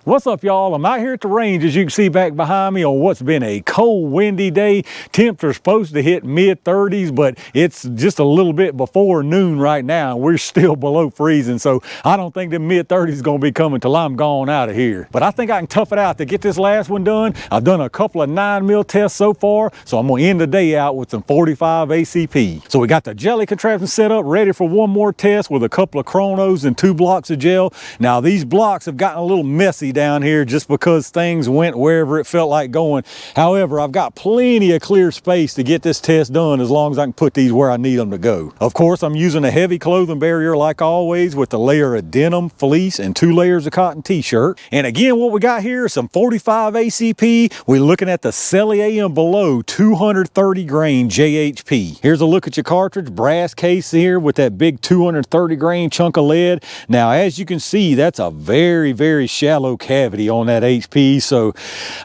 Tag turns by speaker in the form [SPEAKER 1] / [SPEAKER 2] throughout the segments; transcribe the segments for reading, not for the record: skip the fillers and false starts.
[SPEAKER 1] What's up, y'all? I'm out here at the range, as you can see back behind me, on what's been a cold, windy day. Temps are supposed to hit mid-30s, but it's just a little bit before noon right now. We're still below freezing, so I don't think the mid-30s is going to be coming till I'm gone out of here. But I think I can tough it out to get this last one done. I've done a couple of 9mm tests so far, so I'm going to end the day out with some 45 ACP. So we got the jelly contraption set up, ready for one more test with a couple of chronos and 2 blocks of gel. Now, these blocks have gotten a little messy down here just because things went wherever it felt like going. However, I've got plenty of clear space to get this test done as long as I can put these where I need them to go. Of course, I'm using a heavy clothing barrier like always with a layer of denim, fleece, and 2 layers of cotton t-shirt. And again, what we got here is some 45 ACP. We're looking at the Sellier and Bellot 230 grain JHP. Here's a look at your cartridge, brass case here with that big 230 grain chunk of lead. Now, as you can see, that's a very, very shallow cavity on that HP, so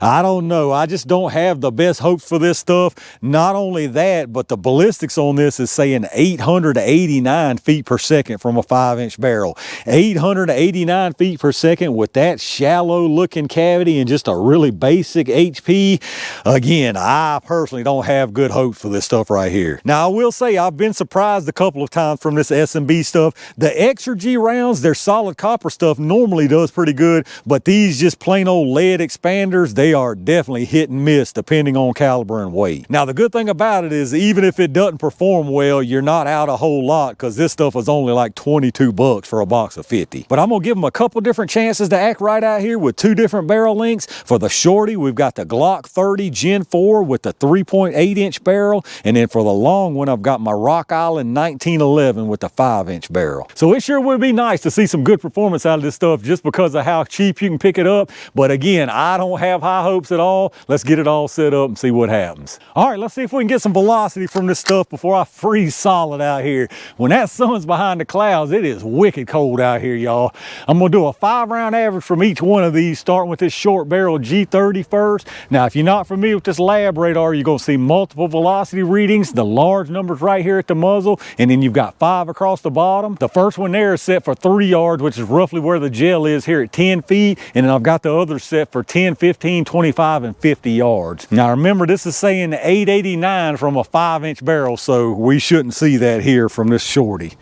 [SPEAKER 1] I don't know. I just don't have the best hopes for this stuff. Not only that, but the ballistics on this is saying 889 feet per second from a 5-inch barrel. 889 feet per second with that shallow looking cavity and just a really basic HP. Again, I personally don't have good hopes for this stuff right here. Now, I will say I've been surprised a couple of times from this S&B stuff. The extra G rounds, their solid copper stuff normally does pretty good, but these just plain old lead expanders, they are definitely hit and miss depending on caliber and weight. Now, the good thing about it is even if it doesn't perform well, you're not out a whole lot because this stuff is only like 22 bucks for a box of 50. But I'm gonna give them a couple different chances to act right out here with 2 different barrel lengths. For the shorty, we've got the Glock 30 Gen 4 with the 3.8-inch barrel, and then for the long one, I've got my Rock Island 1911 with the 5-inch barrel. So it sure would be nice to see some good performance out of this stuff just because of how cheap you can pick it up. But again, I don't have high hopes at all. Let's get it all set up and see what happens. All right, let's see if we can get some velocity from this stuff before I freeze solid out here. When that sun's behind the clouds, it is wicked cold out here, y'all. I'm gonna do a 5-round average from each one of these, starting with this short barrel G30 first. Now, if you're not familiar with this lab radar, you're gonna see multiple velocity readings, the large numbers right here at the muzzle, and then you've got 5 across the bottom. The first one there is set for 3 yards, which is roughly where the gel is here at 10 feet. And then I've got the other set for 10, 15, 25, and 50 yards. Now remember, this is saying 889 from a 5-inch barrel, so we shouldn't see that here from this shorty.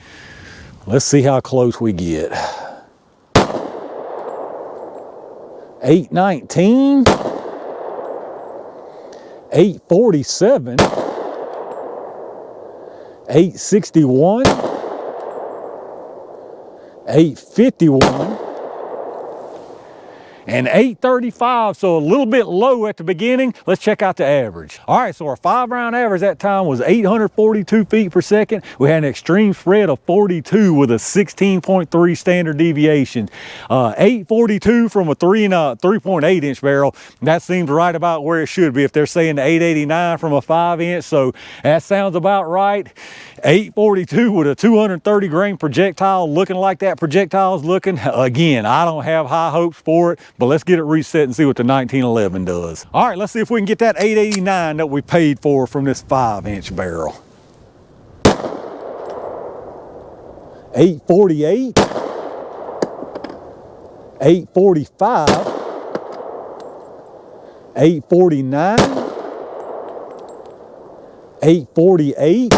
[SPEAKER 1] Let's see how close we get. 819, 847, 861, 851, and 835, so a little bit low at the beginning. Let's check out the average. All right, so our 5-round average that time was 842 feet per second. We had an extreme spread of 42 with a 16.3 standard deviation. 842 from a 3.8-inch barrel. That seems right about where it should be if they're saying 889 from a 5-inch, so that sounds about right. 842 with a 230 grain projectile, looking like that projectile's looking. Again, I don't have high hopes for it, but let's get it reset and see what the 1911 does. All right, let's see if we can get that 889 that we paid for from this 5-inch barrel. 848, 845, 849, 848,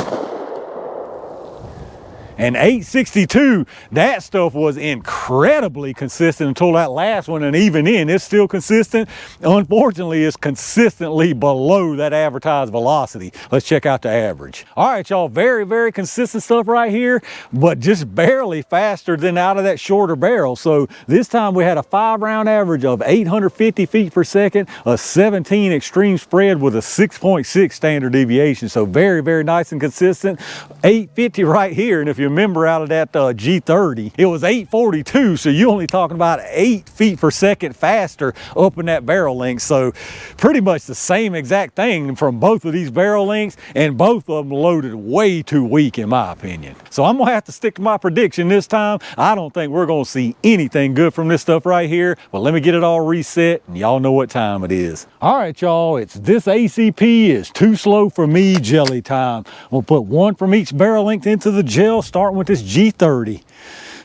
[SPEAKER 1] and 862. That stuff was incredibly consistent until that last one, and even then it's still consistent. Unfortunately, it's consistently below that advertised velocity. Let's check out the average. All right, y'all, very, very consistent stuff right here, but just barely faster than out of that shorter barrel. So this time we had a 5-round average of 850 feet per second, a 17 extreme spread with a 6.6 standard deviation. So very, very nice and consistent. 850 right here, and if you remember out of that G30, it was 842, so you're only talking about 8 feet per second faster up in that barrel length. So pretty much the same exact thing from both of these barrel lengths, and both of them loaded way too weak in my opinion. So I'm gonna have to stick to my prediction this time. I don't think we're gonna see anything good from this stuff right here, but let me get it all reset and y'all know what time it is. All right, y'all, it's this ACP is too slow for me jelly time. We'll put 1 from each barrel length into the gel, starting with this G30.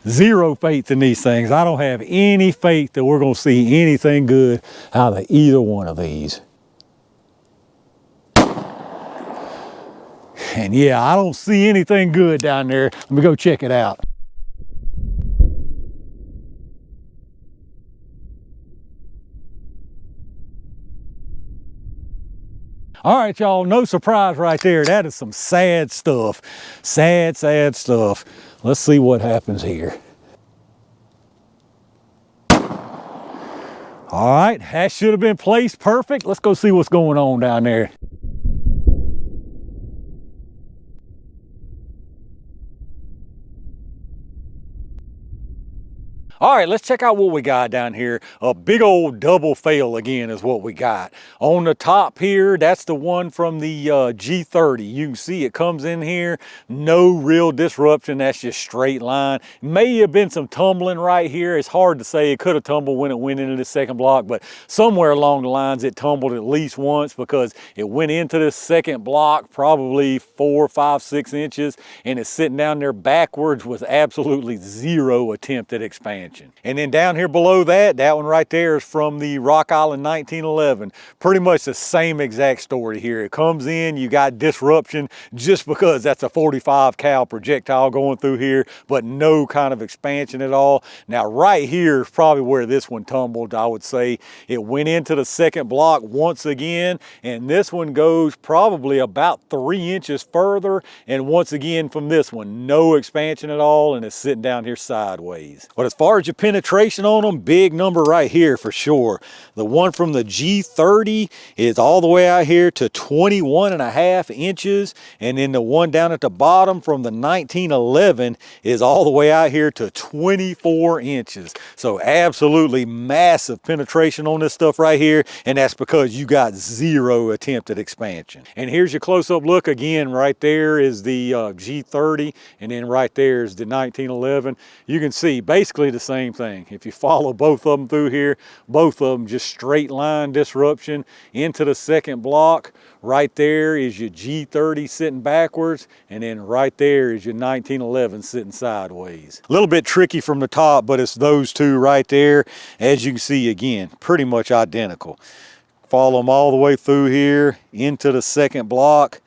[SPEAKER 1] Zero faith in these things. I don't have any faith that we're gonna see anything good out of either one of these. And yeah, I don't see anything good down there. Let me go check it out. All right, y'all, no surprise right there. That is some sad stuff. Sad, sad stuff. Let's see what happens here. All right, that should have been placed perfect. Let's go see what's going on down there. All right, let's check out what we got down here. A big old double fail again is what we got. On the top here, that's the one from the G30. You can see it comes in here, no real disruption. That's just straight line. May have been some tumbling right here. It's hard to say. It could have tumbled when it went into the second block, but somewhere along the lines it tumbled at least once because it went into the second block probably 4, 5, 6 inches, and it's sitting down there backwards with absolutely zero attempt at expansion. And then down here below that, that one right there is from the Rock Island 1911. Pretty much the same exact story here. It comes in, you got disruption just because that's a 45 cal projectile going through here, but no kind of expansion at all. Now right here is probably where this one tumbled, I would say. It went into the second block once again, and this one goes probably about 3 inches further, and once again from this one, no expansion at all, and it's sitting down here sideways. But as far as your penetration on them, big number right here for sure. The one from the G30 is all the way out here to 21.5 inches, and then the one down at the bottom from the 1911 is all the way out here to 24 inches. So absolutely massive penetration on this stuff right here, and that's because you got zero attempt at expansion. And here's your close-up look again. Right there is the G30, and then right there is the 1911. You can see basically the same thing. If you follow both of them through here, both of them just straight line disruption into the second block. Right there is your G30 sitting backwards, and then right there is your 1911 sitting sideways. A little bit tricky from the top, but it's those two right there. As you can see, again, pretty much identical. Follow them all the way through here into the second block.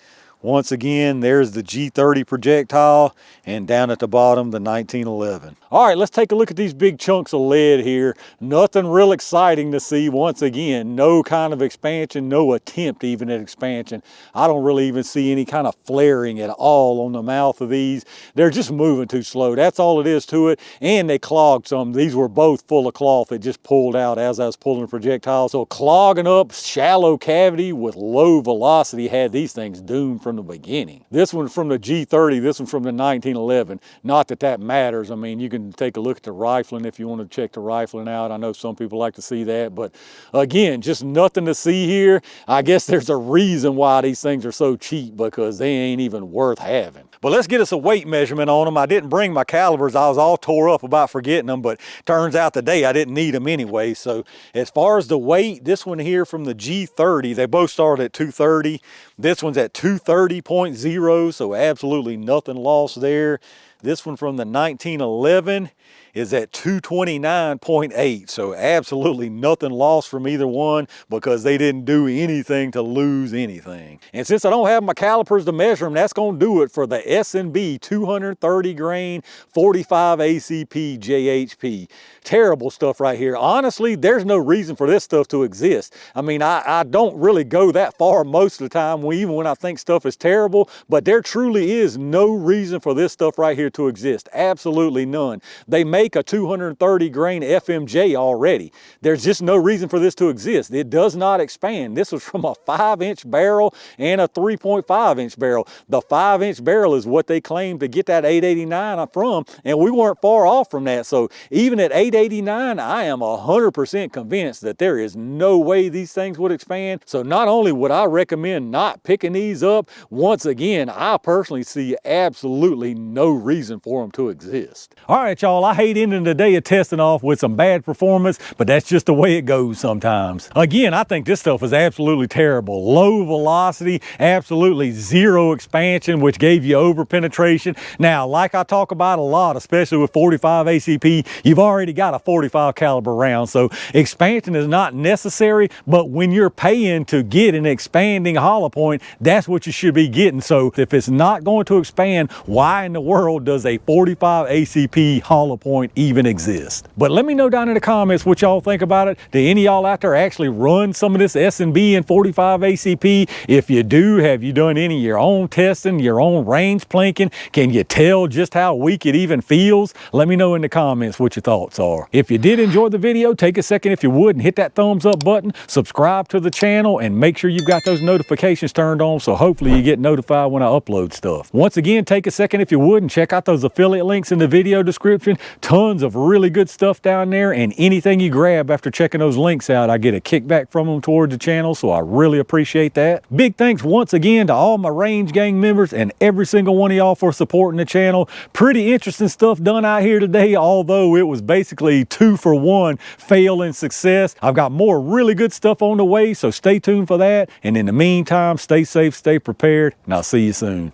[SPEAKER 1] Once again, there's the G30 projectile, and down at the bottom, the 1911. All right, let's take a look at these big chunks of lead here. Nothing real exciting to see. Once again, no kind of expansion, no attempt even at expansion. I don't really even see any kind of flaring at all on the mouth of these. They're just moving too slow. That's all it is to it. And they clogged some. These were both full of cloth that just pulled out as I was pulling the projectile. So clogging up, shallow cavity with low velocity had these things doomed from the beginning. This one from the G30, this one from the 1911. Not that that matters. I mean, you can take a look at the rifling if you want to check the rifling out. I know some people like to see that, but again, just nothing to see here. I guess there's a reason why these things are so cheap, because they ain't even worth having. But let's get us a weight measurement on them. I didn't bring my calibers. I was all tore up about forgetting them, but turns out today I didn't need them anyway. So as far as the weight, this one here from the G30, they both start at 230. This one's at 230.0, so absolutely nothing lost there. This one from the 1911 is at 229.8, so absolutely nothing lost from either one because they didn't do anything to lose anything. And since I don't have my calipers to measure them, that's going to do it for the S&B 230 grain 45 ACP JHP. Terrible stuff right here. Honestly, there's no reason for this stuff to exist. I mean, I don't really go that far most of the time, even when I think stuff is terrible, but there truly is no reason for this stuff right here to exist. Absolutely none. They make a 230 grain FMJ already. There's just no reason for this to exist. It does not expand. This was from a 5-inch barrel and a 3.5-inch barrel. The 5-inch barrel is what they claim to get that 889 from, and we weren't far off from that. So even at 889, I am 100% convinced that there is no way these things would expand. So not only would I recommend not picking these up, once again, I personally see absolutely no reason for them to exist. All right, y'all, I hate late into the day of testing off with some bad performance, but that's just the way it goes sometimes. Again, I think this stuff is absolutely terrible. Low velocity, absolutely zero expansion, which gave you over penetration. Now, like I talk about a lot, especially with 45 ACP, you've already got a 45 caliber round, so expansion is not necessary, but when you're paying to get an expanding hollow point, that's what you should be getting. So if it's not going to expand, why in the world does a 45 ACP hollow point even exist? But let me know down in the comments what y'all think about it. Do any of y'all out there actually run some of this S&B and 45 ACP? If you do, have you done any of your own testing, your own range planking? Can you tell just how weak it even feels? Let me know in the comments what your thoughts are. If you did enjoy the video, take a second if you would and hit that thumbs up button, subscribe to the channel, and make sure you've got those notifications turned on so hopefully you get notified when I upload stuff. Once again, take a second if you would and check out those affiliate links in the video description. Tons of really good stuff down there, and anything you grab after checking those links out, I get a kickback from them towards the channel, so I really appreciate that. Big thanks once again to all my Range Gang members and every single one of y'all for supporting the channel. Pretty interesting stuff done out here today, although it was basically 2 for 1 fail and success. I've got more really good stuff on the way, so stay tuned for that. And in the meantime, stay safe, stay prepared, and I'll see you soon.